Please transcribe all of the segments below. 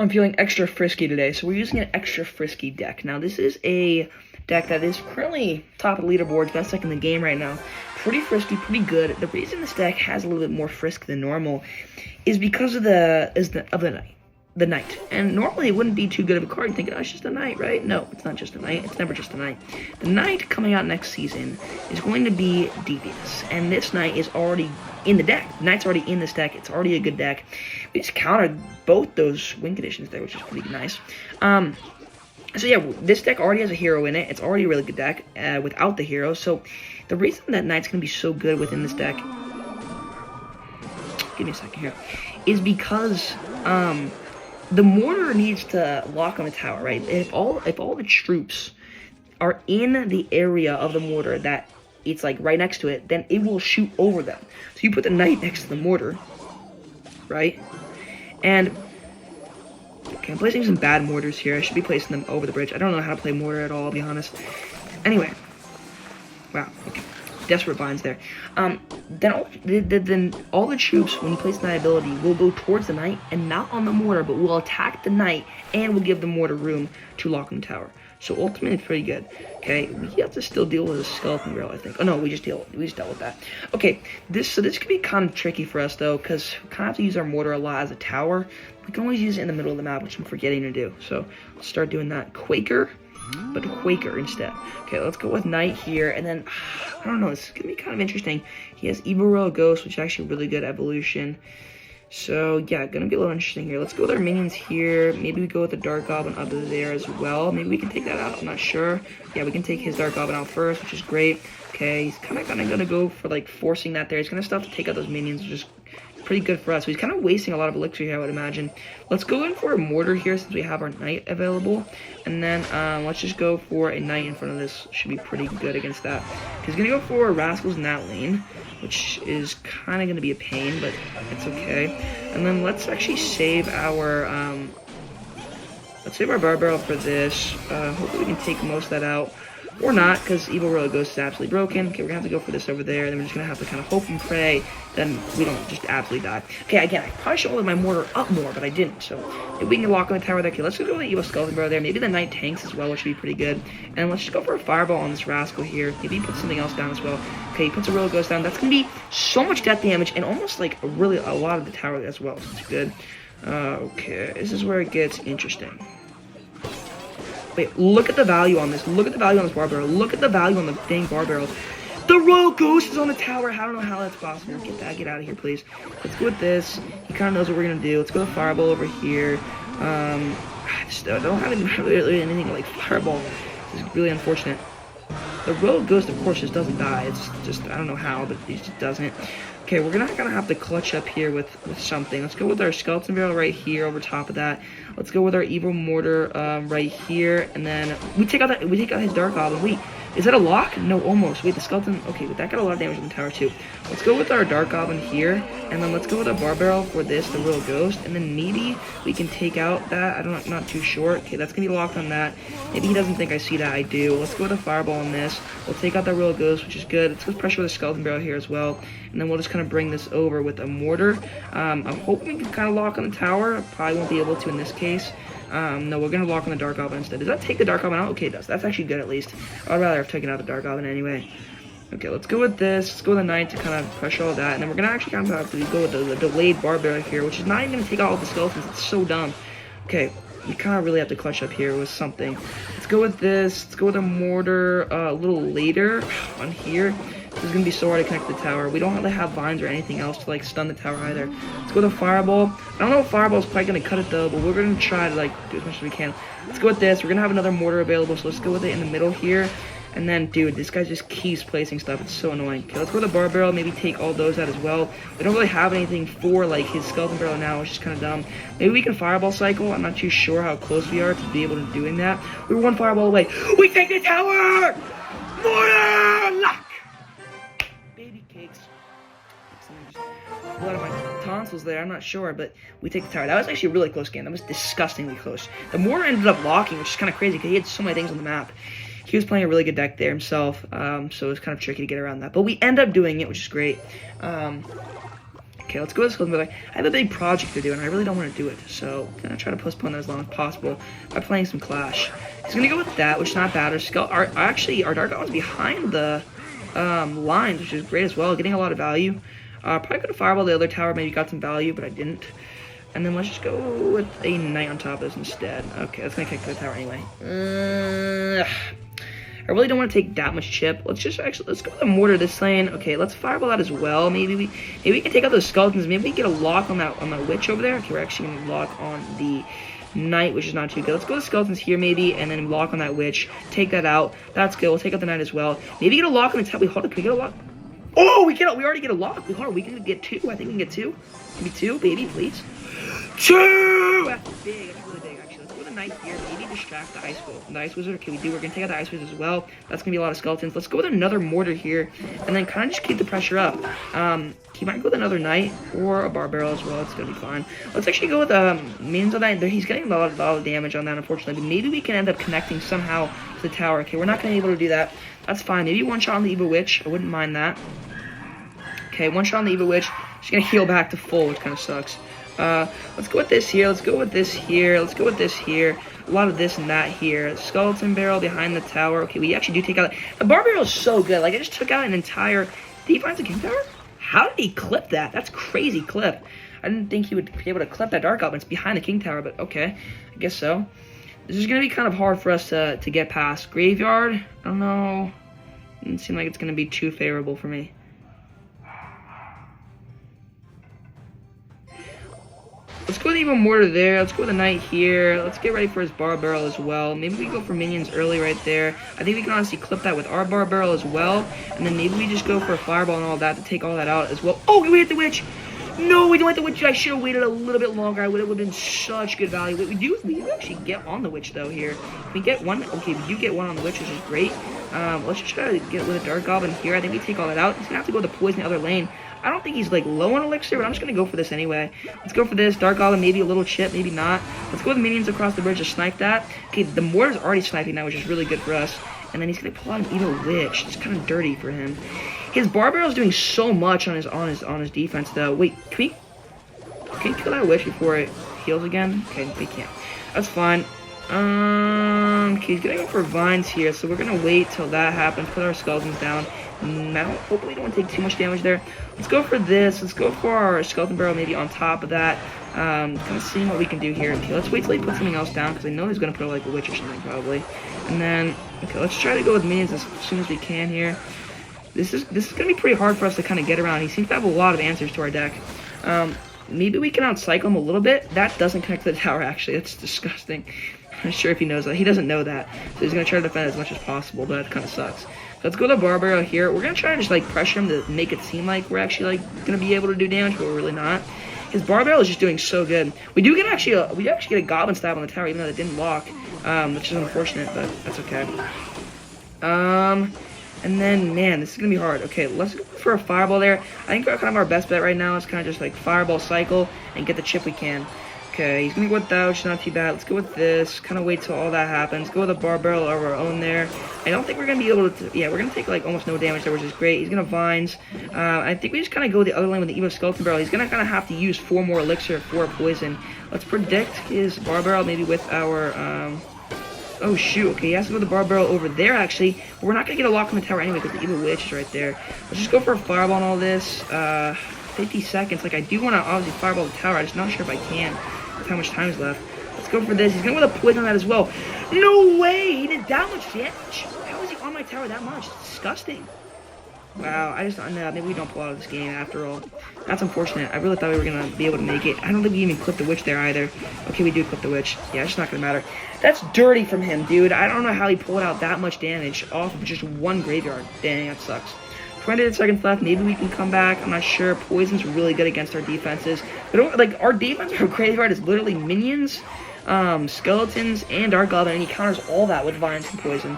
I'm feeling extra frisky today, so we're using an extra frisky deck. Now, this is a deck that is currently top of the leaderboard, best deck in the game right now. Pretty frisky, pretty good. The reason this deck has a little bit more frisk than normal is because of the knight. And normally it wouldn't be too good of a card. You're thinking, oh, it's just a knight, right? No, it's not just a knight. It's never just a knight. The knight coming out next season is going to be devious, and this knight is already in the deck. The knight's already in this deck. It's already a good deck. We just countered both those win conditions there, which is pretty nice. So yeah, this deck already has a hero in it. It's already a really good deck without the hero. So the reason that knight's going to be so good within this deck, give me a second here, is because the mortar needs to lock on the tower, right? If all the troops are in the area of the mortar that it's like right next to it, then it will shoot over them. So you put the knight next to the mortar, right? And okay, I'm placing some bad mortars here. I should be placing them over the bridge. I don't know how to play mortar at all, I'll be honest. Anyway, wow, okay, desperate vines there. Then all the troops, when you place the knight ability, will go towards the knight and not on the mortar, but will attack the knight and will give the mortar room to lock on the tower. So ultimately, it's pretty good. Okay, we have to still deal with a skeleton barrel, I think. Oh no, we just dealt with that. Okay, this could be kind of tricky for us though, because we kind of have to use our mortar a lot as a tower. We can always use it in the middle of the map, which I'm forgetting to do. So let's start doing that. Quaker, but Quaker instead. Okay, let's go with Knight here, and then I don't know. This is gonna be kind of interesting. He has Evil Royal Ghost, which is actually really good evolution. So yeah, gonna be a little interesting here. Let's go with our minions here. Maybe we go with the Dark Goblin up there as well. Maybe we can take that out. I'm not sure. Yeah, we can take his Dark Goblin out first, which is great. Okay, he's kind of gonna go for like forcing that there. He's gonna still have to take out those minions, which is pretty good for us. So he's kind of wasting a lot of elixir here, I would imagine. Let's go in for a mortar here since we have our knight available, and then let's just go for a knight in front of this. Should be pretty good against that. He's gonna go for rascals in that lane, which is kind of gonna be a pain, but it's okay. And then let's actually save our bar barrel for this. Hopefully we can take most of that out. Or not, because Evil Royal Ghost is absolutely broken. Okay, we're going to have to go for this over there. Then we're just going to have to kind of hope and pray. Then we don't just absolutely die. Okay, again, I probably should hold my mortar up more, but I didn't. So maybe we can lock on the tower there. Okay, let's just go with the Evil Skeleton Barrel there. Maybe the Knight tanks as well, which would be pretty good. And let's just go for a Fireball on this Rascal here. Maybe he puts something else down as well. Okay, he puts a Royal Ghost down. That's going to be so much death damage and almost like really a lot of the tower as well. So it's good. Okay, this is where it gets interesting. Wait, look at the value on this. Look at the value on this bar barrel. Look at the value on the dang bar barrel. The Royal Ghost is on the tower. I don't know how that's possible. Get out of here, please. Let's go with this. He kind of knows what we're going to do. Let's go with Fireball over here. I don't have really anything like Fireball. This is really unfortunate. The Royal Ghost, of course, just doesn't die. It's just, I don't know how, but he just doesn't. Okay, we're gonna have to clutch up here with something. Let's go with our Skeleton Barrel right here over top of that. Let's go with our Evil Mortar right here, and then we take out his Dark Goblin. Wait, is that a lock? No, almost. Wait, the Skeleton. Okay, but that got a lot of damage on the tower too. Let's go with our Dark Goblin here, and then let's go with a Bar Barrel for this, the Royal Ghost, and then maybe we can take out that. I'm not too sure. Okay, that's gonna be locked on that. Maybe he doesn't think I see that. I do. Let's go with a Fireball on this. We'll take out that Royal Ghost, which is good. Let's go pressure with a Skeleton Barrel here as well, and then we'll just kind of bring this over with a mortar. I'm hoping we can kind of lock on the tower. Probably won't be able to in this case. No, we're going to lock on the Dark Goblin instead. Does that take the Dark Goblin out? Okay, it does. That's actually good at least. I'd rather have taken out the Dark Goblin anyway. Okay, let's go with this. Let's go with the Knight to kind of pressure all that. And then we're going to actually kind of have to go with the delayed Bar Barrel here, which is not even going to take out all the skeletons. It's so dumb. Okay, we kind of really have to clutch up here with something. Let's go with this. Let's go with a mortar a little later on here. This is going to be so hard to connect the tower. We don't really have vines or anything else to like stun the tower either. Let's go with a Fireball. I don't know if Fireball is quite going to cut it though, but we're going to try to like do as much as we can. Let's go with this. We're going to have another mortar available, so let's go with it in the middle here. And then, dude, this guy just keeps placing stuff. It's so annoying. Okay, let's go with a Bar Barrel. Maybe take all those out as well. We don't really have anything for like his Skeleton Barrel now, which is kind of dumb. Maybe we can Fireball cycle. I'm not too sure how close we are to be able to doing that. We were one Fireball away. We take the tower! Mortar! Lock! Baby cakes. Blood on my tonsils there, I'm not sure, but we take the tower. That was actually a really close game. That was disgustingly close. The mortar ended up locking, which is kind of crazy because he had so many things on the map. He was playing a really good deck there himself, so it was kind of tricky to get around that. But we end up doing it, which is great. Okay, let's go with Skeleton Barrel. I have a big project to do, and I really don't want to do it. So I'm gonna try to postpone that as long as possible by playing some Clash. He's gonna go with that, which is not bad. Actually, our Dark Goblin's behind the lines, which is great as well, getting a lot of value. Probably could have fireballed the other tower, maybe got some value, but I didn't. And then let's just go with a Knight on top of this instead. Okay, that's gonna kick the tower anyway. I really don't want to take that much chip. Let's go with a Mortar this lane. Okay, let's fireball that as well. Maybe we can take out those skeletons. Maybe we can get a lock on that witch over there. Okay, we're actually gonna lock on the Knight, which is not too good. Let's go with skeletons here maybe, and then lock on that witch. Take that out. That's good. We'll take out the Knight as well. Maybe get a lock on the top. Hold on, can we get a lock? Oh, we already get a lock. We can get 2. I think we can get 2. Maybe 2, baby, please. 2! That's big. That's really big, actually. Let's go with a Knight here. Maybe distract the Ice Wizard. Okay, we're gonna take out the Ice Wizard as well. That's gonna be a lot of skeletons. Let's go with another Mortar here, and then kind of just keep the pressure up. He might go with another Knight or a Bar Barrel as well. It's gonna be fine. Let's actually go with minions on that. He's getting a lot of damage on that, unfortunately. But maybe we can end up connecting somehow to the tower. Okay, we're not gonna be able to do that. That's fine. Maybe one shot on the Evil Witch. I wouldn't mind that. Okay, one shot on the Evil Witch. She's gonna heal back to full, which kind of sucks. Let's go with this here. Let's go with this here. Let's go with this here. A lot of this and that here. Skeleton Barrel behind the tower. Okay, we actually do take out... The Bar Barrel is so good. Like, I just took out an entire... Did he find the King Tower? How did he clip that? That's crazy clip. I didn't think he would be able to clip that Dark Goblin. It's behind the King Tower, but okay. I guess so. This is going to be kind of hard for us to get past. Graveyard? I don't know. Doesn't seem like it's going to be too favorable for me. Let's go with even Mortar there. Let's go with a Knight here. Let's get ready for his Bar Barrel as well. Maybe we go for minions early right there. I think we can honestly clip that with our Bar Barrel as well. And then maybe we just go for a Fireball and all that to take all that out as well. Oh, we hit the Witch! No, we don't hit the Witch. I should have waited a little bit longer. It would have been such good value. We do actually get on the Witch though here. We get one. Okay, we do get one on the Witch, which is great. Let's just try to get with a Dark Goblin here. I think we take all that out. He's gonna have to go with the Poison the other lane. I don't think he's like low on elixir, but I'm just gonna go for this anyway. Let's go for this. Dark Goblin, maybe a little chip, maybe not. Let's go with minions across the bridge to snipe that. Okay, the Mortar's already sniping that, which is really good for us. And then he's gonna pull out an Evil Witch. It's kind of dirty for him. His Bar Barrel is doing so much on his defense though. Wait, can we kill that Witch before it heals again? Okay, we can't. That's fine. Okay, he's gonna go for vines here, so we're gonna wait till that happens. Put our skeletons down. Hopefully we don't want to take too much damage there. Let's go for this. Let's go for our Skeleton Barrel maybe on top of that. Kind of seeing what we can do here. Okay, let's wait till he puts something else down, because I know he's going to put like a Witch or something probably. And then, okay, let's try to go with minions as soon as we can here. This is going to be pretty hard for us to kind of get around. He seems to have a lot of answers to our deck. Maybe we can outcycle him a little bit. That doesn't connect to the tower, actually. That's disgusting. I'm not sure if he knows that. He doesn't know that. So he's going to try to defend as much as possible, but that kind of sucks. Let's go to Bar Barrel here. We're going to try and just like pressure him to make it seem like we're actually like going to be able to do damage, but we're really not. His Bar Barrel is just doing so good. We do get we actually get a Goblin Stab on the tower, even though it didn't lock, which is unfortunate, but that's okay. And then, man, this is going to be hard. Okay, let's go for a Fireball there. I think kind of our best bet right now is kind of just like Fireball cycle and get the chip we can. Okay, he's going to go with that, which is not too bad. Let's go with this. Kind of wait till all that happens. Go with a Bar Barrel of our own there. I don't think we're going to be able to... Yeah, we're going to take, like, almost no damage there, which is great. He's going to Vines. I think we just kind of go the other lane with the Evil Skeleton Barrel. He's going to kind of have to use 4 more Elixir for Poison. Let's predict his Bar Barrel maybe with our... Oh, shoot. Okay, he has to go with the Bar Barrel over there, actually. But we're not going to get a lock on the tower anyway because the Evil Witch is right there. Let's just go for a Fireball and all this. 50 seconds. Like, I do want to obviously Fireball the tower. I'm just not sure if I can. How much time is left. Let's go for this. He's going to go with a Poison on that as well. No way! He did that much damage. How is he on my tower that much? It's disgusting. Wow, I just don't know. Maybe we don't pull out of this game after all. That's unfortunate. I really thought we were going to be able to make it. I don't think we even clipped the Witch there either. Okay, we do clip the Witch. Yeah, it's not going to matter. That's dirty from him, dude. I don't know how he pulled out that much damage off of just one graveyard. Dang, that sucks. 20 seconds left. Maybe we can come back. I'm not sure. Poison's really good against our defenses. But like our defense for graveyard is literally minions, skeletons, and Dark Goblin, and he counters all that with Vines and Poison.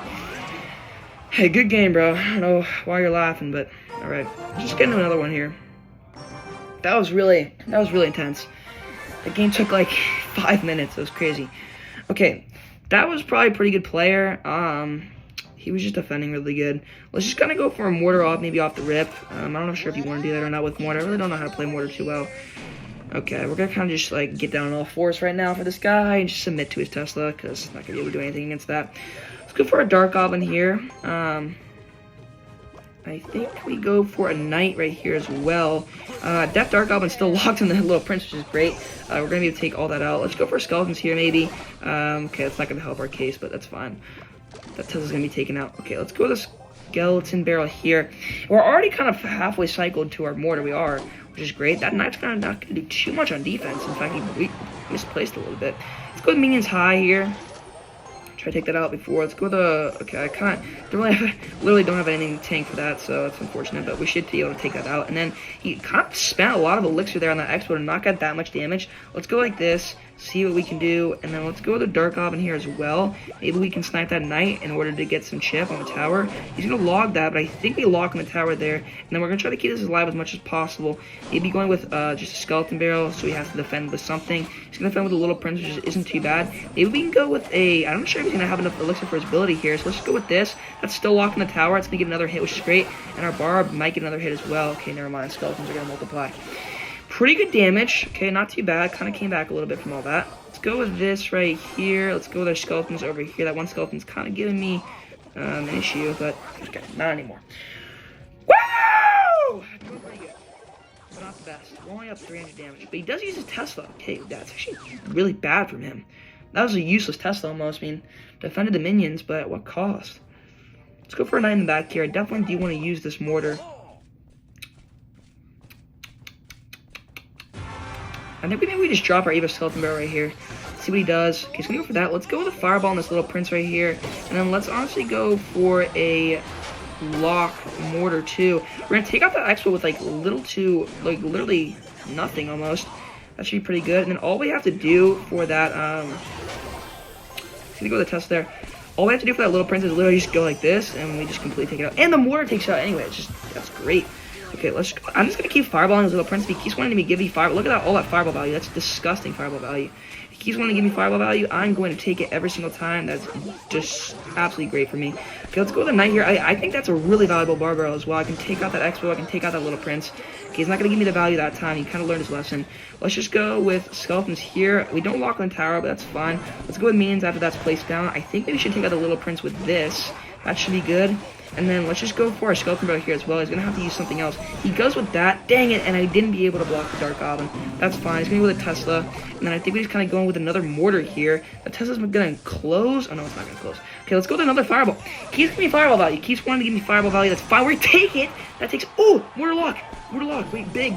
Hey, good game, bro. I don't know why you're laughing, but all right. Just get into another one here. That was really intense. The game took like 5 minutes. It was crazy. Okay, that was probably a pretty good player. He was just defending really good. Let's just kind of go for a Mortar off, maybe off the rip. I'm not sure if you want to do that or not with Mortar. I really don't know how to play Mortar too well. Okay, we're going to kind of just, like, get down on all fours right now for this guy and just submit to his Tesla, because I'm not going to be able to do anything against that. Let's go for a Dark Goblin here. I think we go for a Knight right here as well. That Dark Goblin's still locked in the Little Prince, which is great. We're going to be able to take all that out. Let's go for Skeletons here, maybe. Okay, that's not going to help our case, but that's fine. That Tesla's going to be taken out. Okay, let's go with the Skeleton Barrel here. We're already kind of halfway cycled to our Mortar. We are, which is great. That Knight's kind of not going to do too much on defense. In fact, he misplaced a little bit. Let's go with Minions High here. Try to take that out before. Let's go with the... Okay, I can't... literally don't have anything to tank for that, so that's unfortunate, but we should be able to take that out. And then he kind of spent a lot of elixir there on that Expo to not get that much damage. Let's go like this, see what we can do, and then let's go with the Dark Goblin here as well. Maybe we can snipe that Knight in order to get some chip on the tower. He's going to log that, but I think we lock on the tower there. And then we're going to try to keep this alive as much as possible. Maybe going with just a Skeleton Barrel, so he has to defend with something. He's going to defend with a Little Prince, which isn't too bad. Maybe we can go with a... I'm not sure if he's going to have enough elixir for his ability here, so let's just go with this. That's still locking the tower. It's going to get another hit, which is great. And our Barb might get another hit as well. Okay, never mind. Skeletons are going to multiply. Pretty good damage. Okay, not too bad. Kind of came back a little bit from all that. Let's go with this right here. Let's go with our Skeletons over here. That one Skeleton's kind of giving me an issue, but okay, not anymore. Woo! Doing pretty good. But not the best. We're only up 300 damage. But he does use his Tesla. Okay, that's actually really bad from him. That was a useless Tesla almost. I mean, defended the minions, but at what cost? Let's go for a Knight in the back here. I definitely do want to use this Mortar. I think maybe we just drop our Eva Skeleton Barrel right here. See what he does. Okay, so we go for that. Let's go with a Fireball on this Little Prince right here. And then let's honestly go for a lock Mortar too. We're going to take out that Expo with like literally nothing almost. That should be pretty good. And then all we have to do for that, let's go with the test there. All we have to do for that Little Prince is literally just go like this, and we just completely take it out. And the Mortar takes it out anyway. It's just, that's great. Okay, I'm just going to keep fireballing his Little Prince. If he keeps wanting to give me fireball, look at that, all that fireball value. That's disgusting fireball value. If he keeps wanting to give me fireball value, I'm going to take it every single time. That's just absolutely great for me. Okay, let's go with the Knight here. I think that's a really valuable bar barrel as well. I can take out that Expo. I can take out that Little Prince. Okay, he's not going to give me the value that time. He kind of learned his lesson. Let's just go with Skeletons here. We don't lock on the tower, but that's fine. Let's go with Minions after that's placed down. I think maybe we should take out the Little Prince with this. That should be good. And then let's just go for our Skeleton Barrel here as well. He's going to have to use something else. He goes with that. Dang it, and I didn't be able to block the Dark Goblin. That's fine. He's going to go with a Tesla. And then I think we're just kind of going with another Mortar here. The Tesla's going to close. Oh, no, it's not going to close. Okay, let's go with another Fireball. Keeps giving me Fireball value. Keeps wanting to give me Fireball value. That's fine. We're going to take it. That takes... Oh, Mortar lock. Mortar lock. Wait, big.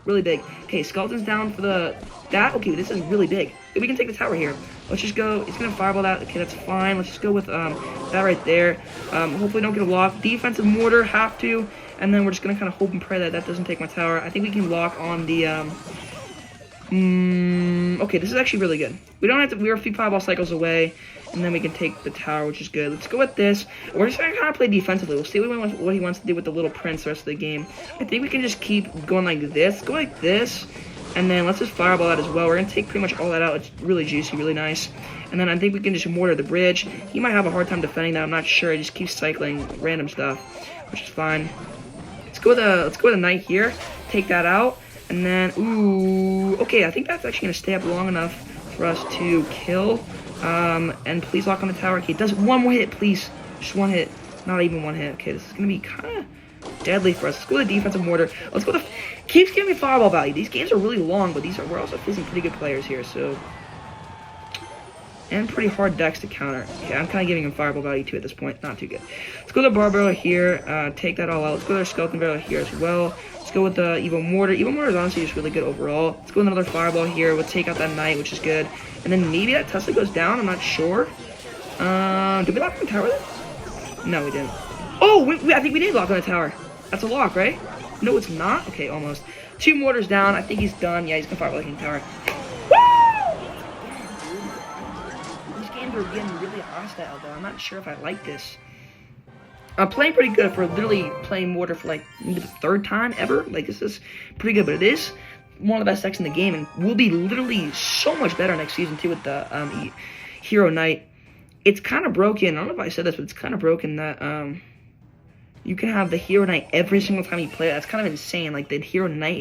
Really big. Okay, Skeleton's down for the... That? Okay, this is really big. We can take the tower here. Let's just go. It's going to Fireball that. Okay, that's fine. Let's just go with that right there. Hopefully don't get a lock. Defensive Mortar, have to. And then we're just going to kind of hope and pray that that doesn't take my tower. I think we can lock on the... okay, this is actually really good. We don't have to... We're a few Fireball cycles away. And then we can take the tower, which is good. Let's go with this. We're just going to kind of play defensively. We'll see what he wants to do with the Little Prince the rest of the game. I think we can just keep going like this. Go like this. And then let's just Fireball that as well. We're going to take pretty much all that out. It's really juicy, really nice. And then I think we can just Mortar the bridge. He might have a hard time defending that. I'm not sure. He just keeps cycling random stuff, which is fine. Let's go with a Knight here. Take that out. And then, ooh, okay, I think that's actually going to stay up long enough for us to kill. And please lock on the tower. Okay, it does one more hit, please. Just one hit. Not even one hit. Okay, this is going to be kind of deadly for us. Let's go with the defensive Mortar. Let's go with the... Keeps giving me Fireball value. These games are really long, but we're also facing pretty good players here, so... And pretty hard decks to counter. Okay, I'm kind of giving him Fireball value too at this point. Not too good. Let's go with the Bar Barrel here. Take that all out. Let's go with our Skeleton Barrel here as well. Let's go with the Evo Mortar. Evo Mortar is honestly just really good overall. Let's go with another Fireball here. We'll take out that Knight, which is good. And then maybe that Tesla goes down. I'm not sure. Did we lock on the tower then? No, we didn't. Oh, I think we did lock on the tower. That's a lock, right? No, it's not. Okay, almost. 2 Mortars down. I think he's done. Yeah, he's gonna Fireball the tower. Woo! These games are getting really hostile, though. I'm not sure if I like this. I'm playing pretty good for literally playing Mortar for like maybe the 3rd time ever. Like, this is pretty good, but it is one of the best decks in the game, and will be literally so much better next season too with the Hero Knight. it's kind of broken. I don't know if I said this, but it's kind of broken that you can have the Hero Knight every single time you play it. That's kind of insane. Like the Hero Knight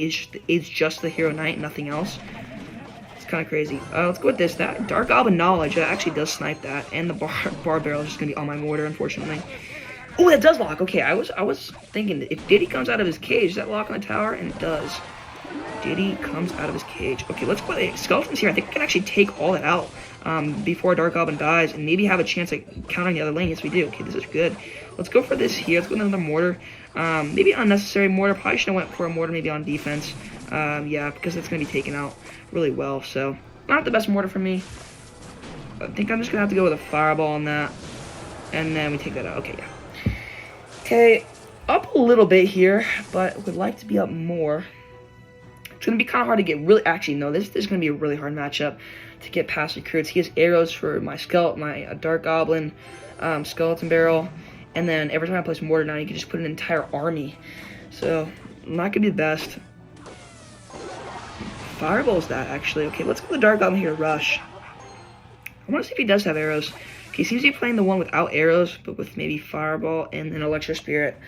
is just the Hero Knight, nothing else. It's kind of crazy. Let's go with this. That Dark Goblin Knowledge, that actually does snipe that, and the bar barrel is just gonna be on my mortar, unfortunately. Oh, that does lock. Okay, I was thinking if Diddy comes out of his cage, does that lock on the tower? And it does. Diddy comes out of his cage. Okay, let's put the skeletons here. I think we can actually take all that out before Dark Goblin dies, and maybe have a chance at countering the other lane. Yes, we do. Okay, this is good. Let's go for this here. Let's go with another mortar. Maybe unnecessary mortar. Probably should have went for a mortar maybe on defense. Yeah, because it's going to be taken out really well. So, not the best mortar for me. I think I'm just going to have to go with a fireball on that. And then we take that out. Okay, yeah. Okay, up a little bit here, but would like to be up more. It's going to be kind of hard to get really... Actually, no, this is going to be a really hard matchup to get past recruits. He has arrows for my skeleton, my Dark Goblin, skeleton barrel, and then every time I place mortar down, you can just put an entire army. So, not going to be the best. Fireball's that, actually. Okay, let's go with the Dark Goblin here to rush. I want to see if he does have arrows. Okay, he seems to be playing the one without arrows, but with maybe fireball and then Electro Spirit.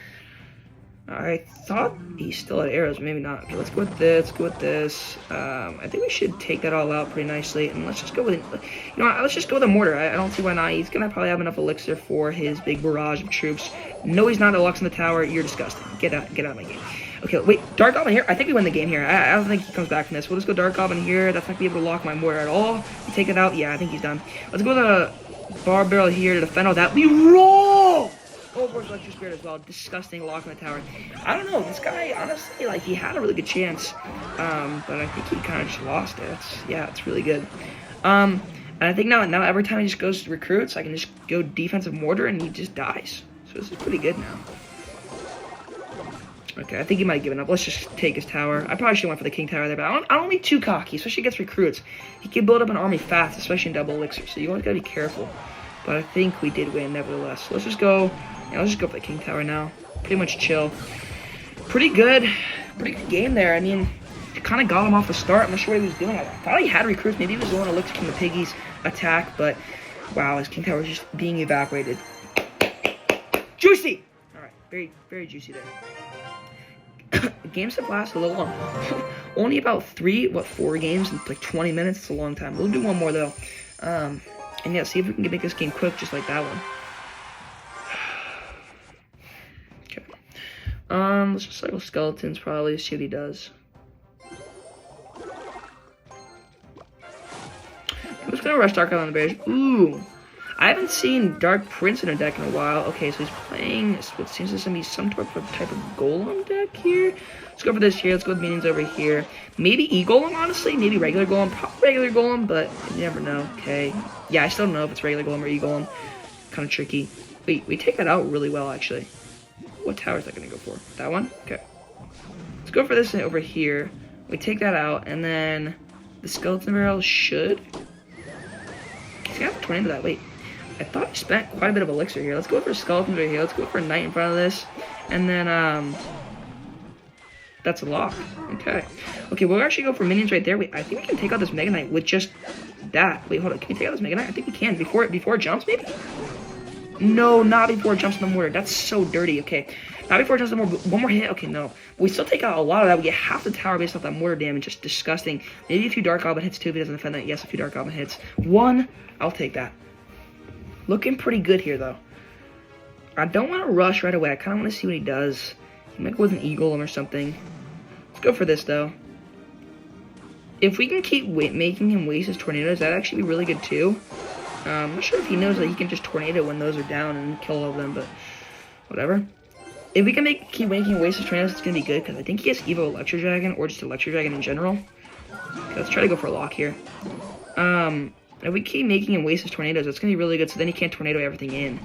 I thought he still had arrows, maybe not. Okay, let's go with this, go with this. I think we should take that all out pretty nicely, and let's just go with, you know what, let's just go with a mortar. I don't see why not. He's gonna probably have enough elixir for his big barrage of troops. No, he's not a Lux in the tower. You're disgusting. Get out of my game. Okay, wait, Dark Goblin here. I think we win the game here. I don't think he comes back from this. We'll just go Dark Goblin here. That's not gonna be able to lock my mortar at all. We take it out. Yeah, I think he's done. Let's go with a bar barrel here to defend all that. We roll! Oh, of course, Electro Spirit as well. Disgusting lock in the tower. I don't know. This guy, honestly, like, he had a really good chance. But I think he kind of just lost it. It's really good. And I think now every time he just goes to recruits, I can just go defensive mortar and he just dies. So this is pretty good now. Okay, I think he might have given up. Let's just take his tower. I probably should have went for the king tower there, but I don't be too cocky, especially against recruits. He can build up an army fast, especially in double elixir, so you always gotta be careful. But I think we did win, nevertheless. So let's just go. Yeah, let's just go for the king tower now. Pretty much chill. Pretty good game there. I mean, it kind of got him off the start. I'm not sure what he was doing. I thought he had recruits. Maybe he was going to look to King of Piggy's attack, but wow, his king tower was just being evaporated. Juicy! Alright, very, very juicy there. Games have lasted a little long. Only about 4 games in like 20 minutes. It's a long time. We'll do one more though. And yeah, see if we can make this game quick just like that one. Okay. Let's just cycle skeletons probably, see what he does. I'm just gonna rush Dark on the Bears. Ooh. I haven't seen Dark Prince in a deck in a while. Okay, so he's playing what seems to be some type of golem deck here. Let's go for this here. Let's go with minions over here. Maybe E-Golem, honestly. Maybe regular golem. Probably regular golem, but you never know. Okay. Yeah, I still don't know if it's regular golem or E-Golem. Kind of tricky. Wait, we take that out really well, actually. What tower is that going to go for? That one? Okay. Let's go for this over here. We take that out, and then the skeleton barrel should... He's going to have to turn into that. Wait. I thought I spent quite a bit of elixir here. Let's go for skeletons right here. Let's go for a knight in front of this. And then, that's a lock. Okay. Okay, we'll actually go for minions right there. Wait, I think we can take out this Mega Knight with just that. Wait, hold on. Can we take out this Mega Knight? I think we can. Before it jumps, maybe? No, not before it jumps in the mortar. That's so dirty. Okay. Not before it jumps in the mortar. One more hit. Okay, no. We still take out a lot of that. We get half the tower based off that mortar damage. Just disgusting. Maybe a few Dark Goblin hits too if he doesn't defend that. Yes, a few Dark Goblin hits. 1. I'll take that. Looking pretty good here, though. I don't want to rush right away. I kind of want to see what he does. He might go with an E-Golem or something. Let's go for this, though. If we can keep making him waste his tornadoes, that'd actually be really good, too. I'm not sure if he knows that he can just tornado when those are down and kill all of them, but whatever. If we can keep making waste his tornadoes, it's going to be good, because I think he has Evo Electro Dragon, or just Electro Dragon in general. Okay, let's try to go for a lock here. If we keep making him waste his tornadoes, that's going to be really good, so then he can't tornado everything in.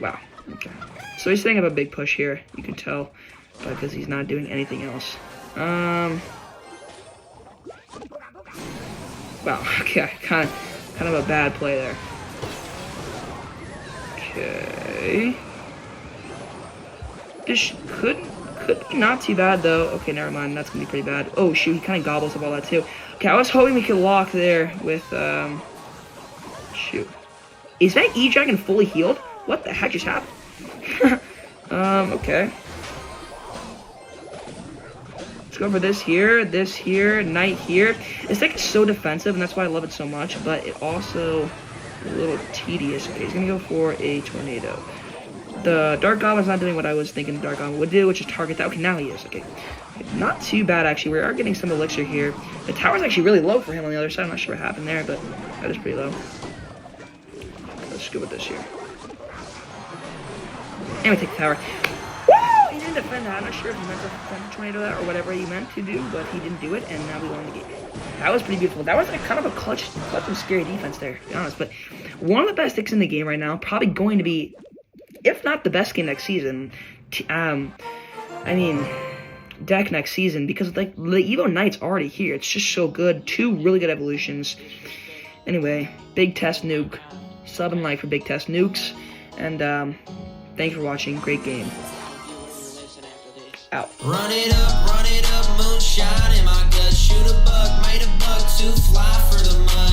Wow. Okay. So he's setting up a big push here, you can tell, because he's not doing anything else. Wow, okay, kind of a bad play there. Okay. This could be not too bad, though. Okay, never mind, that's going to be pretty bad. Oh, shoot, he kind of gobbles up all that, too. Okay, I was hoping we could lock there with, shoot. Is that E-Dragon fully healed? What the heck just happened? Okay. Let's go for this here, Knight here. This deck is so defensive, and that's why I love it so much, but it also is a little tedious. Okay, he's gonna go for a Tornado. The Dark Goblin's not doing what I was thinking the Dark Goblin would do, which is target that. Okay, now he is. Okay. Not too bad, actually. We are getting some elixir here. The tower's actually really low for him on the other side. I'm not sure what happened there, but that is pretty low. Let's go with this here. And we take the tower. Woo! He didn't defend that. I'm not sure if he meant to defend the Tornado that or whatever he meant to do, but he didn't do it, and now we won the game. That was pretty beautiful. That was like kind of a clutch and scary defense there, to be honest. But one of the best decks in the game right now, probably going to be, if not the best game next season. I mean, deck next season, because like the Evo Knight's already here. It's just so good. 2 really good evolutions. Anyway, Big Test Nuke. Sub and like for Big Test Nukes. And thanks for watching. Great game. Out. Run it up, moonshine in my gut. Shoot a buck, made a buck to fly for the mud.